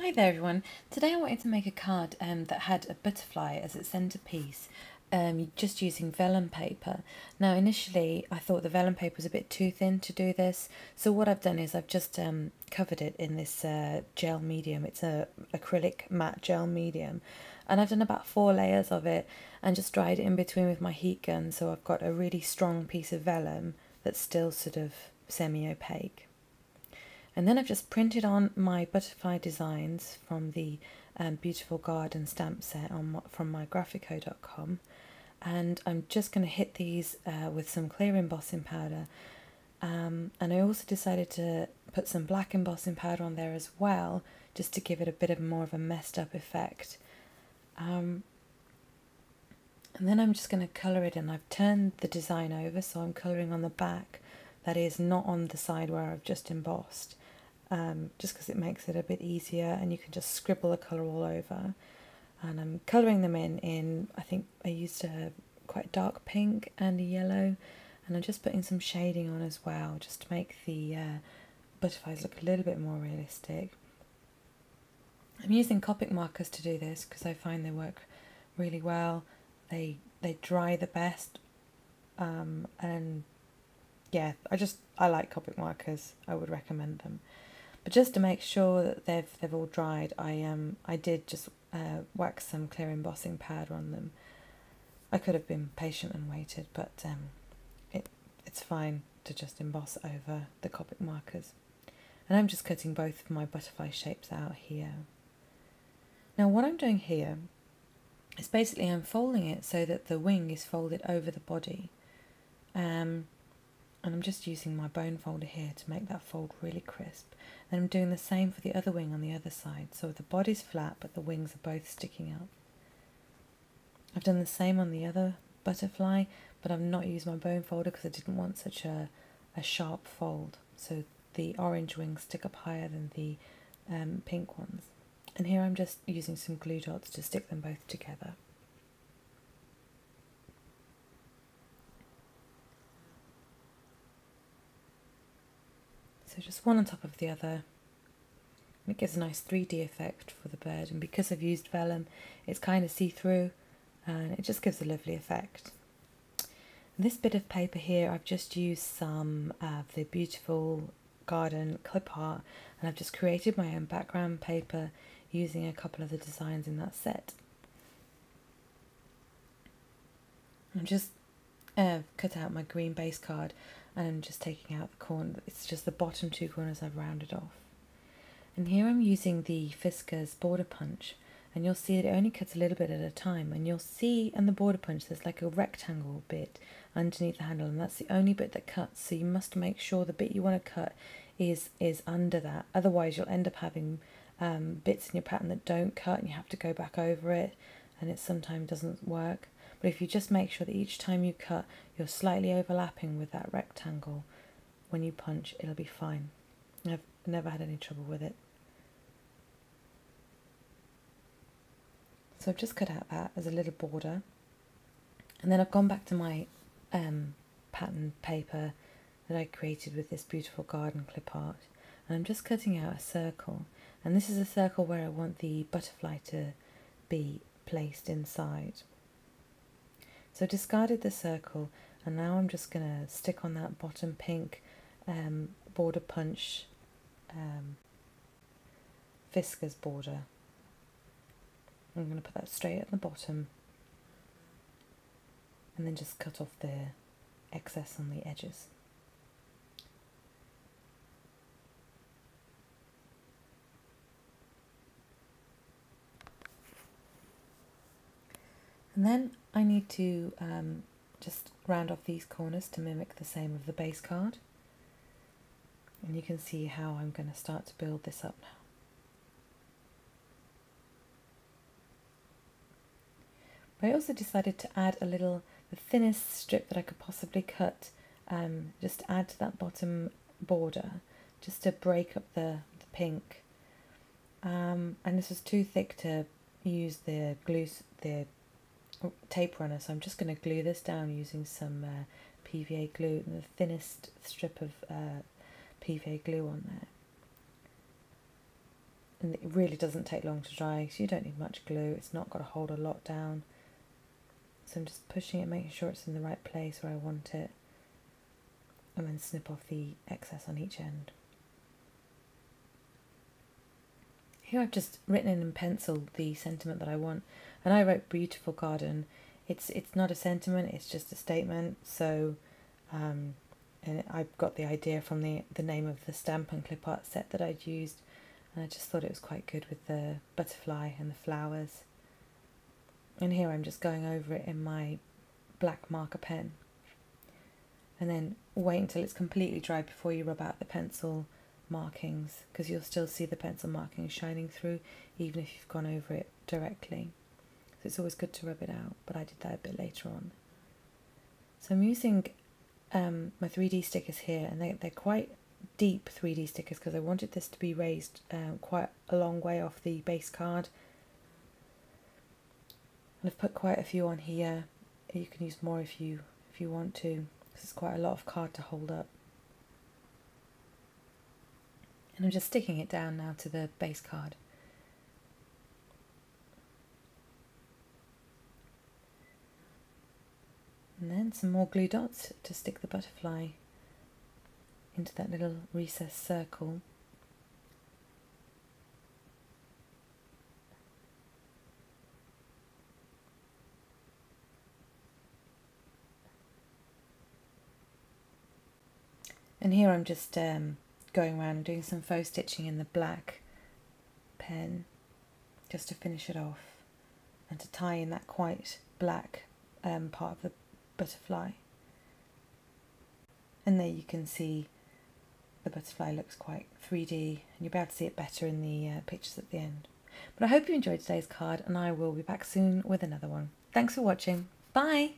Hi there everyone. Today I wanted to make a card that had a butterfly as its centerpiece, just using vellum paper. Now initially I thought the vellum paper was a bit too thin to do this, so what I've done is I've just covered it in this gel medium. It's a acrylic matte gel medium, and I've done about 4 layers of it and just dried it in between with my heat gun, so I've got a really strong piece of vellum that's still sort of semi-opaque. And then I've just printed on my butterfly designs from the beautiful garden stamp set from mygraphico.com, and I'm just going to hit these with some clear embossing powder, and I also decided to put some black embossing powder on there as well, just to give it a bit of more of a messed up effect. And then I'm just going to colour it, and I've turned the design over, so I'm colouring on the back, that is not on the side where I've just embossed, just because it makes it a bit easier and you can just scribble the colour all over. And I'm colouring them in I think I used a quite dark pink and a yellow, and I'm just putting some shading on as well, just to make the butterflies look a little bit more realistic. I'm using Copic markers to do this because I find they work really well. They dry the best, and yeah, I like Copic markers. I would recommend them. But just to make sure that they've all dried, I did just wax some clear embossing powder on them. I could have been patient and waited, but it's fine to just emboss over the Copic markers. And I'm just cutting both of my butterfly shapes out here. Now what I'm doing here is basically I'm folding it so that the wing is folded over the body. And I'm just using my bone folder here to make that fold really crisp. And I'm doing the same for the other wing on the other side. So the body's flat, but the wings are both sticking up. I've done the same on the other butterfly, but I've not used my bone folder because I didn't want such a sharp fold. So the orange wings stick up higher than the pink ones. And here I'm just using some glue dots to stick them both together. So just one on top of the other. It gives a nice 3D effect for the bird, and because I've used vellum, it's kind of see-through and it just gives a lovely effect. And this bit of paper here, I've just used some of the beautiful garden clip art, and I've just created my own background paper using a couple of the designs in that set. I'm just cut out my green base card, and I'm just taking out the corner. It's just the bottom 2 corners I've rounded off. And here I'm using the Fiskars border punch, and you'll see that it only cuts a little bit at a time, and you'll see in the border punch there's like a rectangle bit underneath the handle, and that's the only bit that cuts, so you must make sure the bit you want to cut is under that. Otherwise you'll end up having bits in your pattern that don't cut, and you have to go back over it, and it sometimes doesn't work. But if you just make sure that each time you cut you're slightly overlapping with that rectangle when you punch, it'll be fine. I've never had any trouble with it. So I've just cut out that as a little border, and then I've gone back to my pattern paper that I created with this beautiful garden clip art, and I'm just cutting out a circle, and this is a circle where I want the butterfly to be placed inside. So I discarded the circle, and now I'm just going to stick on that bottom pink border punch Fiskars border. I'm going to put that straight at the bottom, and then just cut off the excess on the edges. And then I need to just round off these corners to mimic the same of the base card. And you can see how I'm going to start to build this up now. But I also decided to add the thinnest strip that I could possibly cut, just to add to that bottom border, just to break up the pink. And this was too thick to use the tape runner, so I'm just going to glue this down using some PVA glue, and the thinnest strip of PVA glue on there. And it really doesn't take long to dry, so you don't need much glue. It's not got to hold a lot down. So I'm just pushing it, making sure it's in the right place where I want it, and then snip off the excess on each end. Here I've just written in pencil the sentiment that I want, and I wrote beautiful garden. It's not a sentiment, it's just a statement. So and I've got the idea from the name of the stamp and clip art set that I'd used, and I just thought it was quite good with the butterfly and the flowers. And here I'm just going over it in my black marker pen, and then wait until it's completely dry before you rub out the pencil markings, because you'll still see the pencil markings shining through even if you've gone over it directly. So it's always good to rub it out, but I did that a bit later on. So I'm using my 3D stickers here, and they're quite deep 3D stickers because I wanted this to be raised quite a long way off the base card. And I've put quite a few on here. You can use more if you want to. This is quite a lot of card to hold up. And I'm just sticking it down now to the base card. And then some more glue dots to stick the butterfly into that little recessed circle. And here I'm just going around and doing some faux stitching in the black pen just to finish it off and to tie in that quite black part of the butterfly. And there you can see the butterfly looks quite 3D, and you'll be able to see it better in the pictures at the end. But I hope you enjoyed today's card, and I will be back soon with another one. Thanks for watching. Bye!